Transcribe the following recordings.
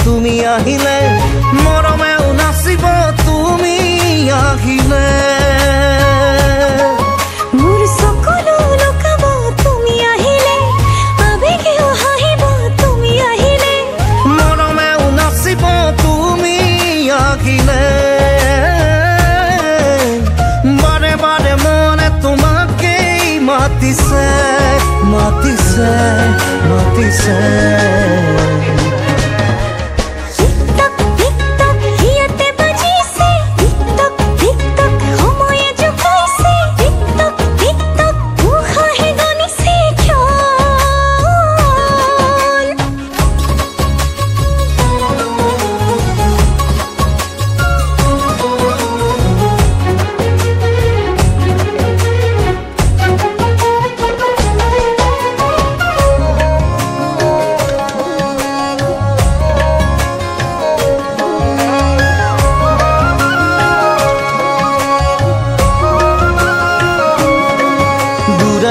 তুমি আহিলে মৰমেও নাচিব তুমি আহিলে মোৰ সকলো লুকাব তুমি আহিলে আবেগেও হাঁহিব তুমি আহিলে মৰমেও নাচিব তুমি আহিলে বাৰে বাৰে মনে তোমাকেই মাতিছে মাতিছে মাতিছে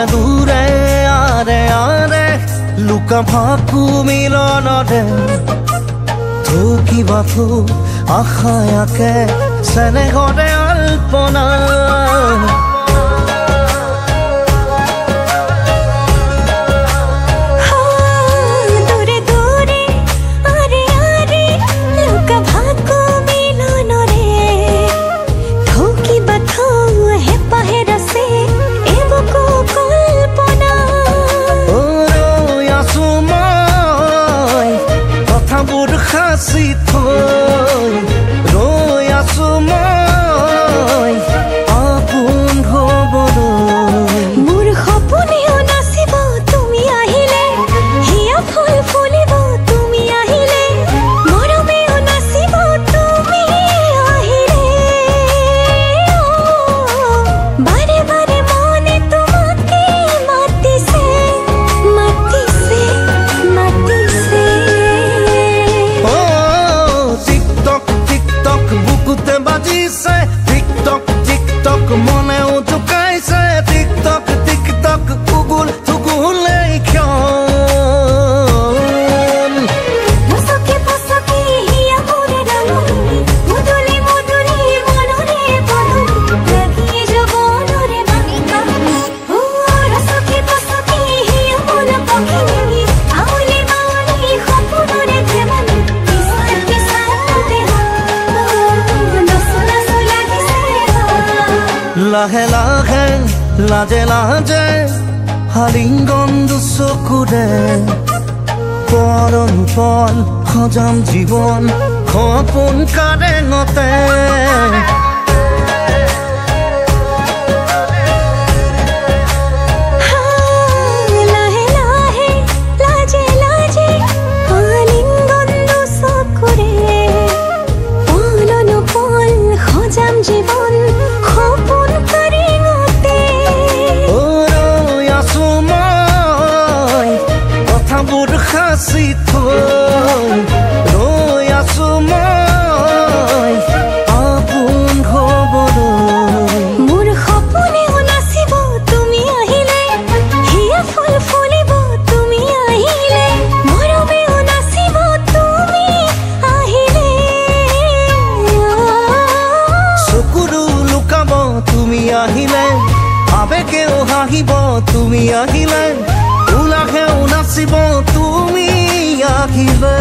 দূৰে আৰে আৰে লুকা ভাকু মিলনৰে থকিবা থো আশায়াকে চেনেহৰে আল্পনা সাঁচি থৈ ৰৈ আছো মই আপোন হবলৈ মোৰ সপোনেও নাচিব তুমি আহিলে হিয়া ফুল ফুলিব তুমি আহিলে মৰমেও নাচিব তুমি আহিলে বাৰে বাৰে মনে তোমাকে মাতিছে মাতিছে মাতিছে বুকুতে বাজিছে টিকটক টিকটক মনেও জোকাইছে টিকটক টিকটক গুগুল থুগুলে ক্ষণ পছকে পছকে হিয়া মোরে রাঙনি মুদুলি মুদুলি মনরে বননি লাগিয়ে জবনরে বানিকা ও রসকে পছকে হিয়া মোর পখিনি আউলি মাউলি খপুনরে প্রেমনি কিসকে সাথে লাহে লাহে লাজে লাজে হালিংগন দুচকুৰে পৰণ পল সজাম জীৱন সপোন কাৰেঙতে জীবন সপোন কাৰিঙতে ৰৈ আছো মই কথাবোৰ সাঁচি থৈ ৰৈ আছো মই আপোন হবলৈ মোৰ সপোনেও নাচিব তুমি আহিলে হিয়া ফুল ফুলিব তুমি আহিলে মৰমেও নাচিব তুমি আহিলে তুমি আহিলে আবেগেও হাঁহিব তুমি আহিলে উলাহেও নাচিব তুমি আহিলে